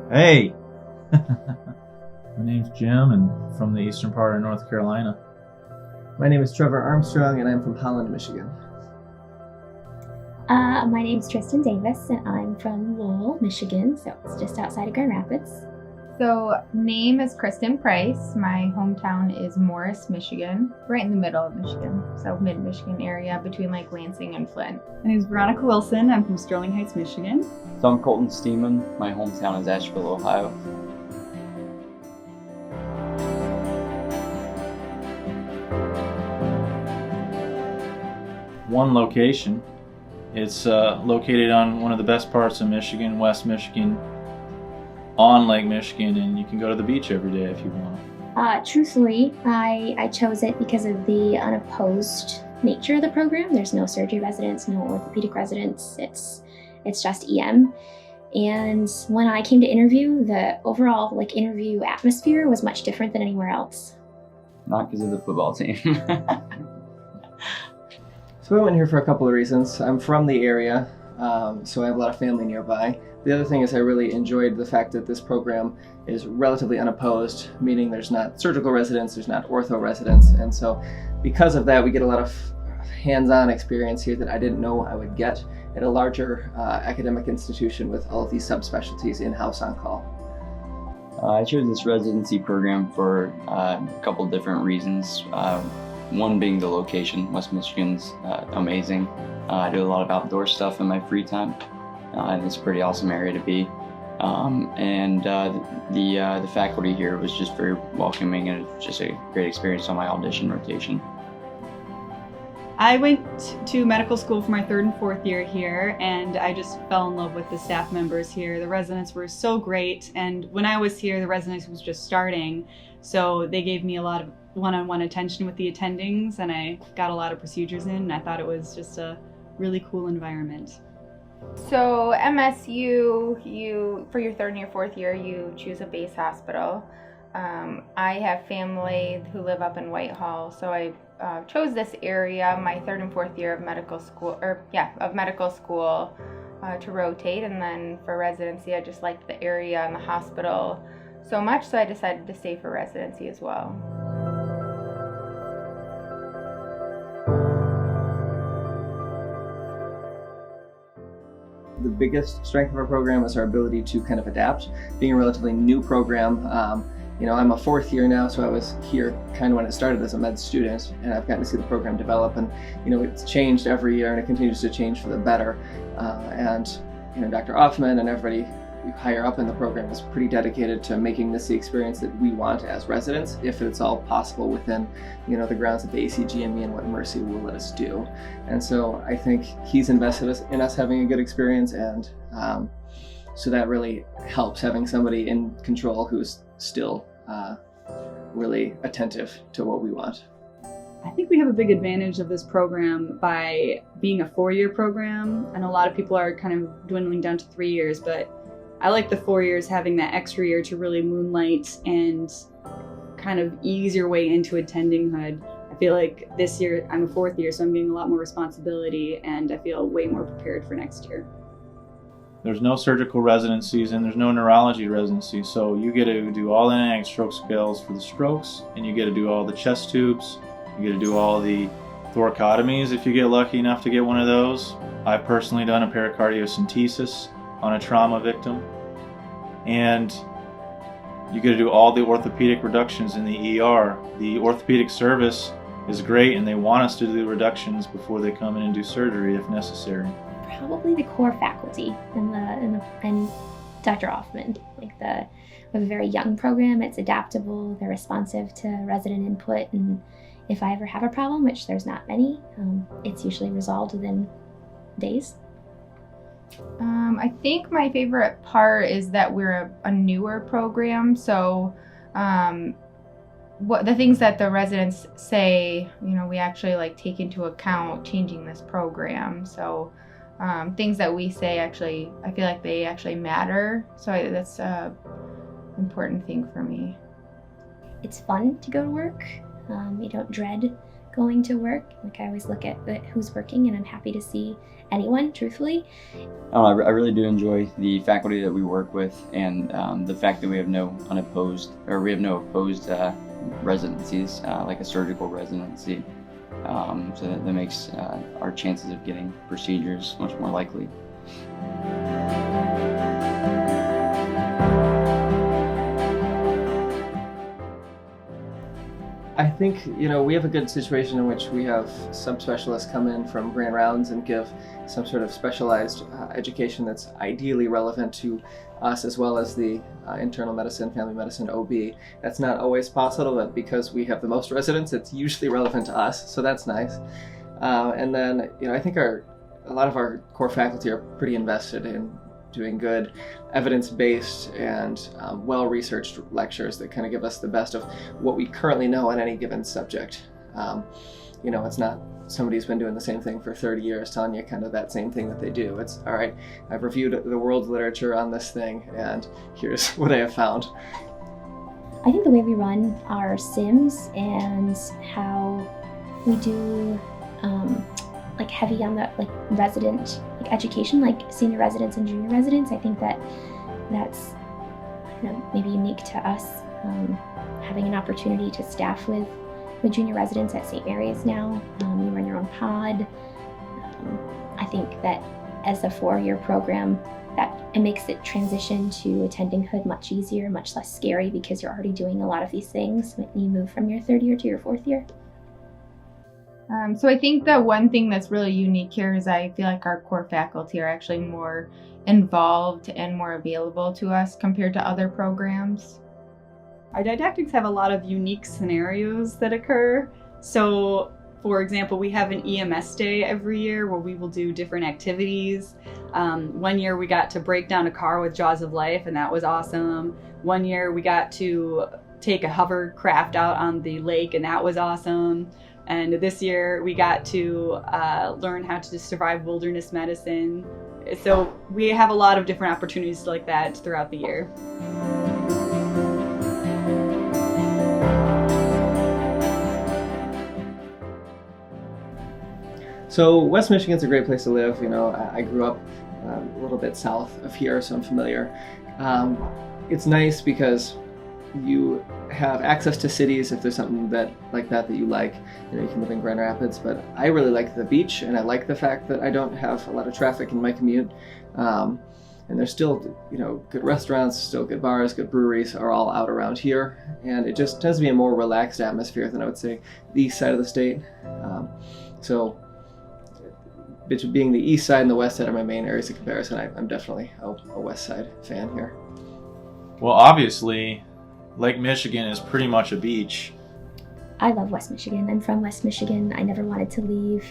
Hey! My name's Jim and from the eastern part of North Carolina. My name is Trevor Armstrong and I'm from Holland, Michigan. My name's Tristan Davis and I'm from Lowell, Michigan, so it's just outside of Grand Rapids. So, name is Kristen Price. My hometown is Morris, Michigan, right in the middle of Michigan, so mid-Michigan area between like Lansing and Flint. My name is Veronica Wilson. I'm from Sterling Heights, Michigan. So I'm Colton Steeman. My hometown is Asheville, Ohio. One location. It's located on one of the best parts of Michigan, West Michigan, on Lake Michigan, and you can go to the beach every day if you want. Truthfully, I chose it because of the unopposed nature of the program. There's no surgery residents, no orthopedic residents. It's just EM. And when I came to interview, the overall interview atmosphere was much different than anywhere else. Not because of the football team. So I went here for a couple of reasons. I'm from the area, so I have a lot of family nearby. The other thing is I really enjoyed the fact that this program is relatively unopposed, meaning there's not surgical residents, there's not ortho residents, and so because of that we get a lot of hands-on experience here that I didn't know I would get at a larger academic institution with all of these subspecialties in-house on call. I chose this residency program for a couple different reasons. One being the location. West Michigan's amazing. I do a lot of outdoor stuff in my free time, and it's a pretty awesome area to be. The faculty here was just very welcoming, and it's just a great experience on my audition rotation. I went to medical school for my third and fourth year here, and I just fell in love with the staff members here. The residents were so great, and when I was here, the residency was just starting, so they gave me a lot of one-on-one attention with the attendings, and I got a lot of procedures in, and I thought it was just a really cool environment. So MSU, for your third and your fourth year, you choose a base hospital. I have family who live up in Whitehall, so I chose this area my third and fourth year of medical school, to rotate, and then for residency, I just liked the area and the hospital so much, so I decided to stay for residency as well. The biggest strength of our program is our ability to kind of adapt. Being a relatively new program, I'm a fourth year now, so I was here kind of when it started as a med student, and I've gotten to see the program develop, and it's changed every year, and it continues to change for the better. Dr. Offman and everybody higher up in the program is pretty dedicated to making this the experience that we want as residents, if it's all possible within the grounds of the ACGME and what Mercy will let us do. And so I think he's invested in us having a good experience, and so that really helps, having somebody in control who's still really attentive to what we want. I think we have a big advantage of this program by being a 4-year program, and a lot of people are kind of dwindling down to 3 years, but I like the 4 years having that extra year to really moonlight and kind of ease your way into attendinghood. I feel like this year I'm a fourth year, so I'm getting a lot more responsibility, and I feel way more prepared for next year. There's no surgical residencies and there's no neurology residency, so you get to do all the dynamic stroke scales for the strokes, and you get to do all the chest tubes, you get to do all the thoracotomies if you get lucky enough to get one of those. I've personally done a pericardiocentesis on a trauma victim, and you get to do all the orthopedic reductions in the ER. The orthopedic service is great, and they want us to do reductions before they come in and do surgery if necessary. Probably the core faculty and Dr. Offman. We have a very young program. It's adaptable. They're responsive to resident input, and if I ever have a problem, which there's not many, it's usually resolved within days. I think my favorite part is that we're a newer program, so what the things that the residents say, we actually take into account changing this program. So things that we say, actually, I feel like they actually matter. So that's an important thing for me. It's fun to go to work. You don't dread going to work. Like, I always look at who's working, and I'm happy to see anyone, truthfully. I really do enjoy the faculty that we work with, and the fact that we have no opposed residencies, like a surgical residency. So that makes our chances of getting procedures much more likely. I think, we have a good situation in which we have subspecialists come in from grand rounds and give some sort of specialized education that's ideally relevant to us, as well as the internal medicine, family medicine, OB. That's not always possible, but because we have the most residents, it's usually relevant to us, so that's nice. And then, I think a lot of our core faculty are pretty invested in doing good evidence-based and well-researched lectures that kind of give us the best of what we currently know on any given subject. It's not somebody who's been doing the same thing for 30 years telling you kind of that same thing that they do. It's, all right, I've reviewed the world's literature on this thing, and here's what I have found. I think the way we run our sims and how we do like heavy on the resident education, like senior residents and junior residents, I think that's maybe unique to us, having an opportunity to staff with junior residents at St. Mary's now. You run your own pod. I think that as a 4-year program, that it makes it transition to attending Hood much easier, much less scary, because you're already doing a lot of these things when you move from your 3rd year to your 4th year. So I think the one thing that's really unique here is I feel like our core faculty are actually more involved and more available to us compared to other programs. Our didactics have a lot of unique scenarios that occur. So, for example, we have an EMS day every year where we will do different activities. One year we got to break down a car with Jaws of Life, and that was awesome. One year we got to take a hovercraft out on the lake, and that was awesome. And this year we got to learn how to survive wilderness medicine. So we have a lot of different opportunities like that throughout the year. So West Michigan's a great place to live. I grew up a little bit south of here, so I'm familiar. It's nice because you have access to cities if there's something that you like. You can live in Grand Rapids, but I really like the beach, and I like the fact that I don't have a lot of traffic in my commute. And there's still, good restaurants, still good bars, good breweries are all out around here, and it just tends to be a more relaxed atmosphere than I would say the east side of the state. So being the east side and the west side are my main areas of comparison. I'm definitely a west side fan here. Well, obviously, Lake Michigan is pretty much a beach. I love West Michigan. I'm from West Michigan. I never wanted to leave.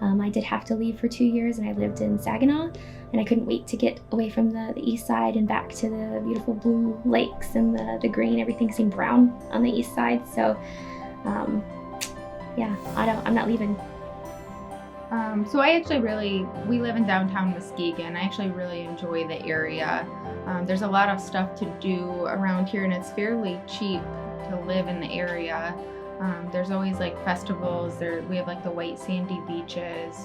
I did have to leave for 2 years, and I lived in Saginaw, and I couldn't wait to get away from the east side and back to the beautiful blue lakes and the green. Everything seemed brown on the east side, so I'm not leaving. So we live in downtown Muskegon. I actually really enjoy the area. There's a lot of stuff to do around here, and it's fairly cheap to live in the area. There's always festivals. We have the white sandy beaches.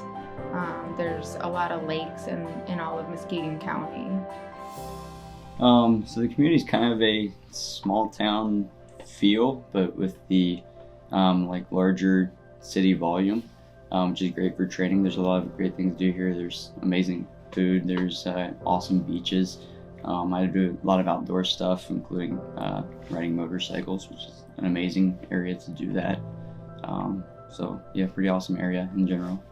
There's a lot of lakes in all of Muskegon County. So the community is kind of a small town feel, but with the larger city volume, which is great for training. There's a lot of great things to do here. There's amazing food. There's awesome beaches. I do a lot of outdoor stuff, including riding motorcycles, which is an amazing area to do that. So yeah, pretty awesome area in general.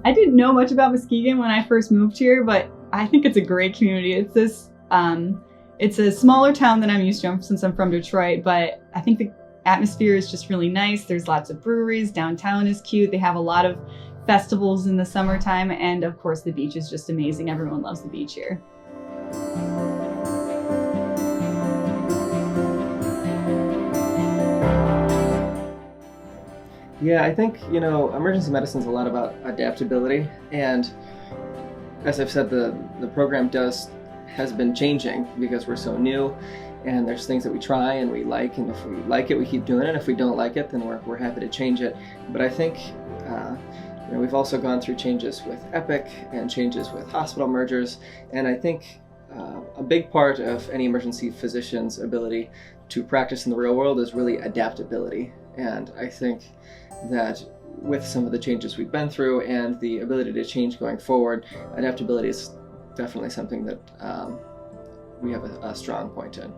I didn't know much about Muskegon when I first moved here, but I think it's a great community. It's a smaller town than I'm used to since I'm from Detroit, but I think the atmosphere is just really nice. There's lots of breweries. Downtown is cute. They have a lot of festivals in the summertime, and of course the beach is just amazing. Everyone loves the beach here. Yeah, I think, emergency medicine is a lot about adaptability, and as I've said, the program has been changing because we're so new, and there's things that we try and we like, and if we like it, we keep doing it. If we don't like it, then we're happy to change it. But I think we've also gone through changes with Epic and changes with hospital mergers, and I think a big part of any emergency physician's ability to practice in the real world is really adaptability. And I think that with some of the changes we've been through and the ability to change going forward, adaptability is definitely something that we have a strong point in.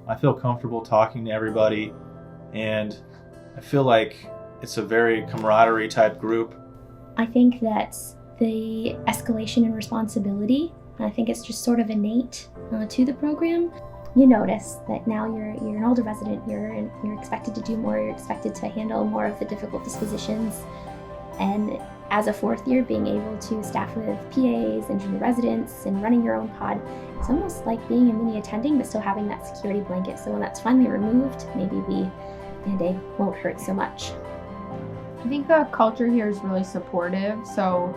I feel comfortable talking to everybody, and I feel like it's a very camaraderie type group. I think that the escalation and responsibility, I think it's just sort of innate to the program. You notice that now you're an older resident, you're expected to do more, you're expected to handle more of the difficult dispositions. And as a fourth year, being able to staff with PAs and junior residents and running your own pod, it's almost like being a mini attending, but still having that security blanket. So when that's finally removed, maybe the Band-Aid won't hurt so much. I think the culture here is really supportive, so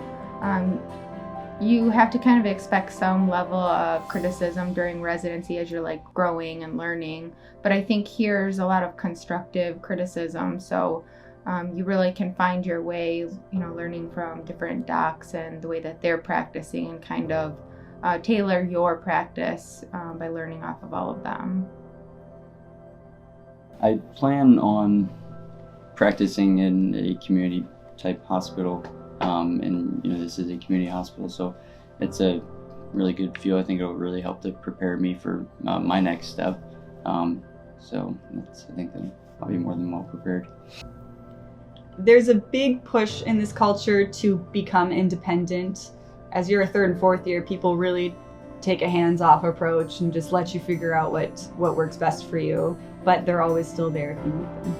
you have to kind of expect some level of criticism during residency as you're like growing and learning, but I think here's a lot of constructive criticism, so you really can find your way, learning from different docs and the way that they're practicing, and kind of tailor your practice by learning off of all of them. I plan on practicing in a community type hospital, and this is a community hospital, so it's a really good feel. I think it'll really help to prepare me for my next step. So I think that I'll be more than well prepared. There's a big push in this culture to become independent. As you're a third and fourth year, people really take a hands-off approach and just let you figure out what works best for you, but they're always still there if you need them.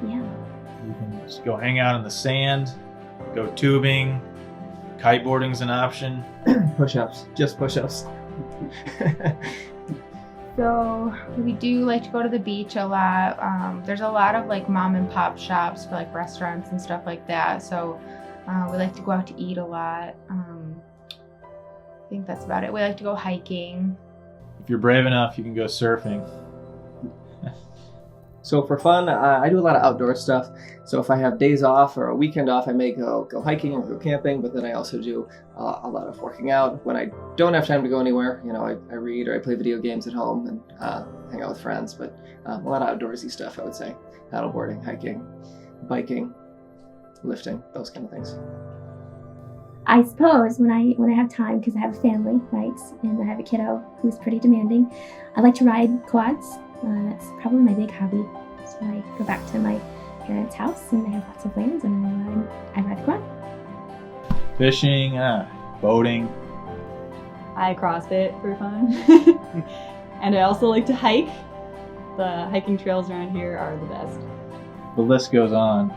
Yeah. You can just go hang out in the sand, go tubing, kiteboarding's an option. Push-ups, just push-ups. So we do like to go to the beach a lot. There's a lot of like mom and pop shops for like restaurants and stuff like that. So we like to go out to eat a lot. I think that's about it. We like to go hiking. If you're brave enough, you can go surfing. So for fun, I do a lot of outdoor stuff. So if I have days off or a weekend off, I may go hiking or go camping, but then I also do a lot of working out. When I don't have time to go anywhere, I read or I play video games at home and hang out with friends, but a lot of outdoorsy stuff, I would say. Paddleboarding, hiking, biking, lifting, those kind of things. I suppose when I have time, because I have a family, right, and I have a kiddo who's pretty demanding, I like to ride quads. That's probably my big hobby. So I go back to my parents' house and they have lots of lands, and I ride the quad. Fishing, boating. I CrossFit for fun. And I also like to hike. The hiking trails around here are the best. The list goes on.